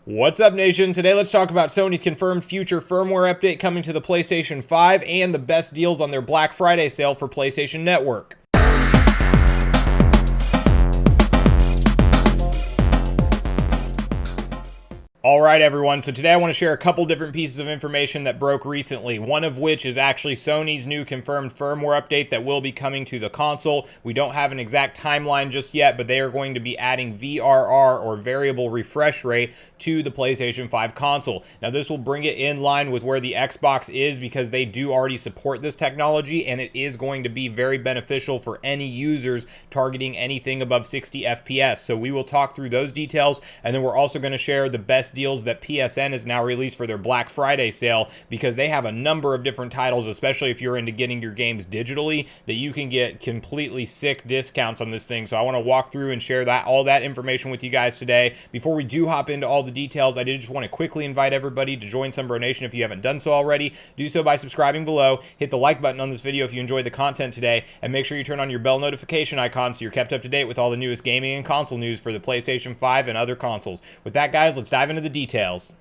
What's up, nation? Today let's talk about Sony's confirmed future firmware update coming to the PlayStation 5 and the best deals on their Black Friday sale for PlayStation Network. Alright everyone, so today I want to share a couple different pieces of information that broke recently, one of which is actually Sony's new confirmed firmware update that will be coming to the console. We don't have an exact timeline just yet, but they are going to be adding VRR, or variable refresh rate, to the PlayStation 5 console. Now this will bring it in line with where the Xbox is because they do already support this technology, and it is going to be very beneficial for any users targeting anything above 60 FPS. So we will talk through those details, and then we're also going to share the best deals that PSN has now released for their Black Friday sale, because they have a number of different titles, especially if you're into getting your games digitally, that you can get completely sick discounts on this thing. So I want to walk through and share all that information with you guys today. Before we do hop into all the details, I did just want to quickly invite everybody to join Sunbro Nation if you haven't done so already. Do so by subscribing below, hit the like button on this video if you enjoyed the content today, and make sure you turn on your bell notification icon so you're kept up to date with all the newest gaming and console news for the PlayStation 5 and other consoles. With that, guys, let's dive into the details.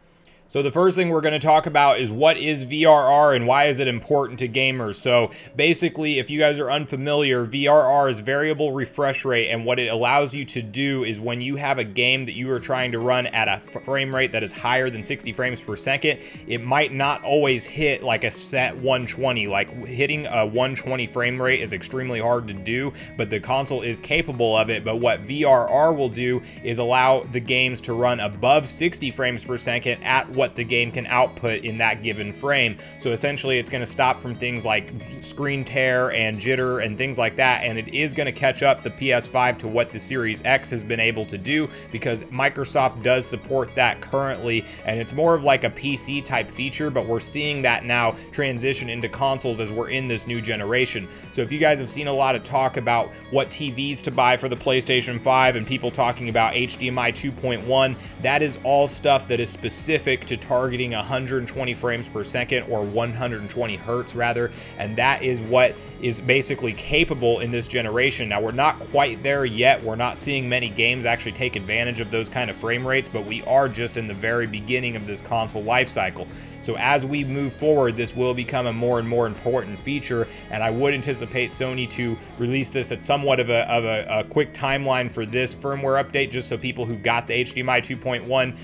So the first thing we're going to talk about is what is VRR and why is it important to gamers. So basically, if you guys are unfamiliar, VRR is variable refresh rate, and what it allows you to do is when you have a game that you are trying to run at a frame rate that is higher than 60 frames per second, it might not always hit like a set 120. Like hitting a 120 frame rate is extremely hard to do, but the console is capable of it. But what VRR will do is allow the games to run above 60 frames per second at what the game can output in that given frame. So essentially it's going to stop from things like screen tear and jitter and things like that, and it is going to catch up the PS5 to what the Series X has been able to do, because Microsoft does support that currently, and it's more of like a PC type feature, but we're seeing that now transition into consoles as we're in this new generation. So if you guys have seen a lot of talk about what TVs to buy for the PlayStation 5 and people talking about HDMI 2.1, that is all stuff that is specific to targeting 120 frames per second, or 120 hertz rather, and that is what is basically capable in this generation. Now we're not quite there yet. We're not seeing many games actually take advantage of those kind of frame rates, but we are just in the very beginning of this console life cycle. So as we move forward, this will become a more and more important feature, and I would anticipate Sony to release this at somewhat of a quick timeline for this firmware update, just so people who got the HDMI 2.1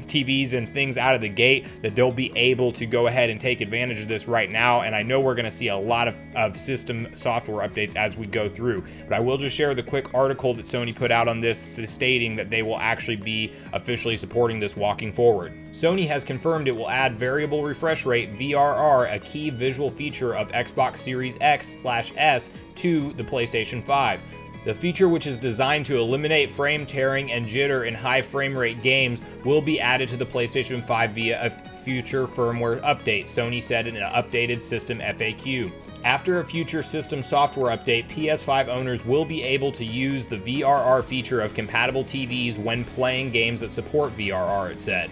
TVs and things out of the gate, that they'll be able to go ahead and take advantage of this right now. And I know we're going to see a lot of system software updates as we go through, but I will just share the quick article that Sony put out on this, stating that they will actually be officially supporting this walking forward. Sony has confirmed it will add variable refresh rate VRR, a key visual feature of Xbox Series X/S, to the PlayStation 5. The feature, which is designed to eliminate frame tearing and jitter in high frame rate games, will be added to the PlayStation 5 via a future firmware update, Sony said in an updated system FAQ. After a future system software update, PS5 owners will be able to use the VRR feature of compatible TVs when playing games that support VRR, it said.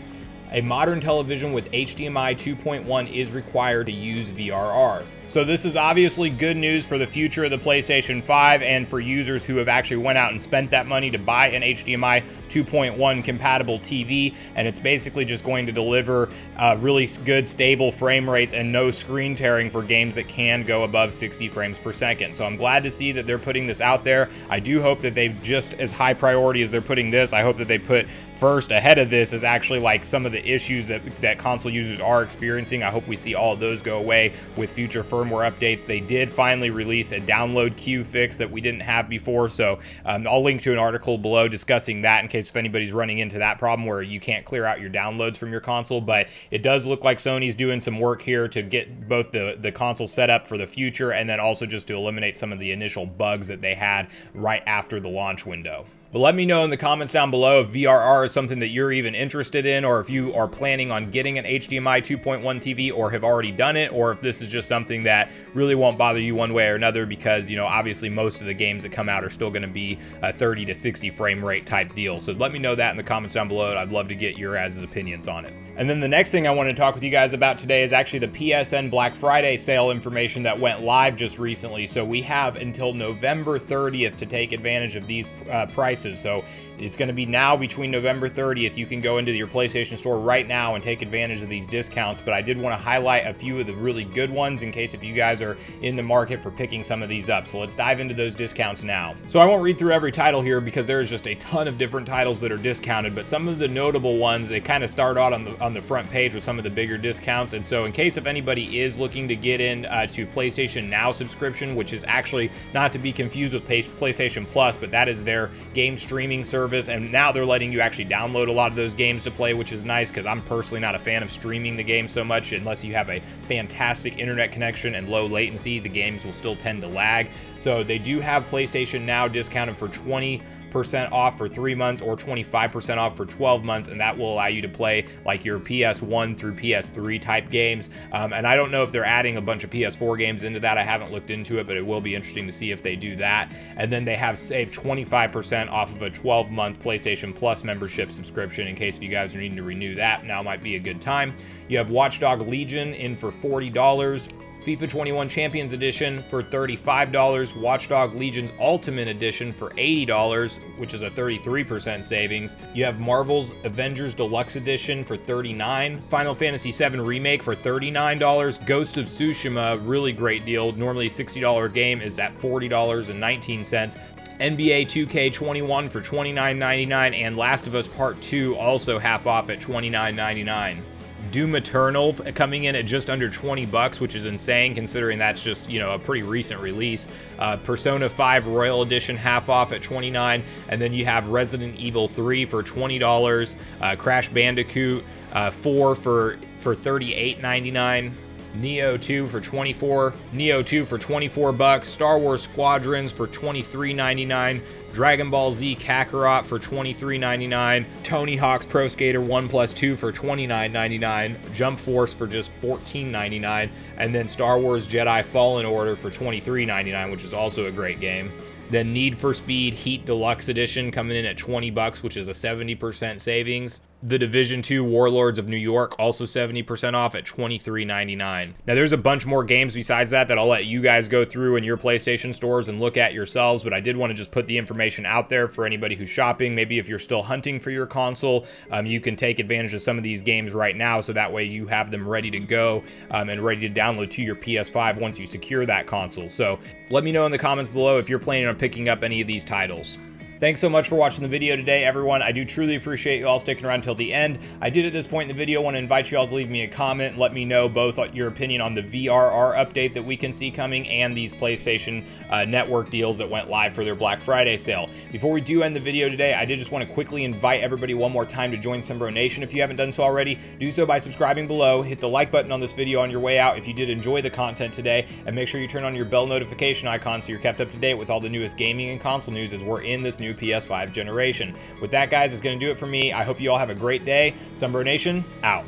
A modern television with HDMI 2.1 is required to use VRR. So this is obviously good news for the future of the PlayStation 5 and for users who have actually went out and spent that money to buy an HDMI 2.1 compatible TV, and it's basically just going to deliver really good stable frame rates and no screen tearing for games that can go above 60 frames per second. So I'm glad to see that they're putting this out there. I do hope that they, just as high priority as they're putting this, I hope that they put first ahead of this is actually like some of the issues that console users are experiencing. I hope we see all of those go away with future firmware updates. They did finally release a download queue fix that we didn't have before, so I'll link to an article below discussing that in case if anybody's running into that problem where you can't clear out your downloads from your console. But it does look like Sony's doing some work here to get both the console set up for the future, and then also just to eliminate some of the initial bugs that they had right after the launch window. But let me know in the comments down below if VRR is something that you're even interested in, or if you are planning on getting an HDMI 2.1 TV or have already done it, or if this is just something that really won't bother you one way or another, because, you know, obviously most of the games that come out are still going to be a 30 to 60 frame rate type deal. So let me know that in the comments down below. I'd love to get your guys' opinions on it. And then the next thing I want to talk with you guys about today is actually the PSN Black Friday Sale information that went live just recently. So we have until November 30th to take advantage of these prices. So It's going to be now between November 30th. You can go into your PlayStation Store right now and take advantage of these discounts, but I did want to highlight a few of the really good ones in case if you guys are in the market for picking some of these up. So let's dive into those discounts now. So I won't read through every title here because there's just a ton of different titles that are discounted, but some of the notable ones, they kind of start out on the front page with some of the bigger discounts. And so in case if anybody is looking to get in to PlayStation Now subscription, which is actually not to be confused with PlayStation Plus, but that is their game streaming service, and now they're letting you actually download a lot of those games to play, which is nice because I'm personally not a fan of streaming the game so much. Unless you have a fantastic internet connection and low latency, the games will still tend to lag. So they do have PlayStation Now discounted for 20% off for 3 months or 25% off for 12 months, and that will allow you to play like your PS1 through PS3 type games. And I don't know if they're adding a bunch of PS4 games into that. I haven't looked into it, but it will be interesting to see if they do that. And then they have saved 25% off of a 12-month PlayStation Plus membership subscription in case you guys are needing to renew that. Now might be a good time. You have Watch Dogs Legion in for $40. FIFA 21 Champions Edition for $35, Watch Dogs Legion's Ultimate Edition for $80, which is a 33% savings. You have Marvel's Avengers Deluxe Edition for $39, Final Fantasy VII Remake for $39, Ghost of Tsushima, really great deal, normally $60 game is at $40.19. NBA 2K21 for $29.99, and Last of Us Part 2 also half off at $29.99. Doom Eternal coming in at just under $20, which is insane considering that's just, you know, a pretty recent release. Persona 5 Royal Edition half off at $29, and then you have Resident Evil 3 for $20, Crash Bandicoot 4 for $38.99. Neo 2 for $24, Star Wars Squadrons for $23.99, Dragon Ball Z Kakarot for $23.99, Tony Hawk's Pro Skater 1+2 for $29.99, Jump Force for just $14.99, and then Star Wars Jedi Fallen Order for $23.99, which is also a great game. Then Need for Speed Heat Deluxe Edition coming in at $20, which is a 70% savings. The Division 2 Warlords of New York, also 70% off at $23.99. Now, there's a bunch more games besides that I'll let you guys go through in your PlayStation stores and look at yourselves, but I did want to just put the information out there for anybody who's shopping. Maybe if you're still hunting for your console, you can take advantage of some of these games right now, so that way you have them ready to go and ready to download to your PS5 once you secure that console. So let me know in the comments below if you're planning on picking up any of these titles. Thanks so much for watching the video today, everyone. I do truly appreciate you all sticking around till the end. I did at this point in the video want to invite you all to leave me a comment and let me know both your opinion on the VRR update that we can see coming and these PlayStation Network deals that went live for their Black Friday sale. Before we do end the video today, I did just want to quickly invite everybody one more time to join Sunbro Nation. If you haven't done so already, do so by subscribing below. Hit the like button on this video on your way out if you did enjoy the content today, and make sure you turn on your bell notification icon so you're kept up to date with all the newest gaming and console news as we're in this new PS5 generation. With that, guys, it's going to do it for me. I hope you all have a great day. Sunbro Nation, out.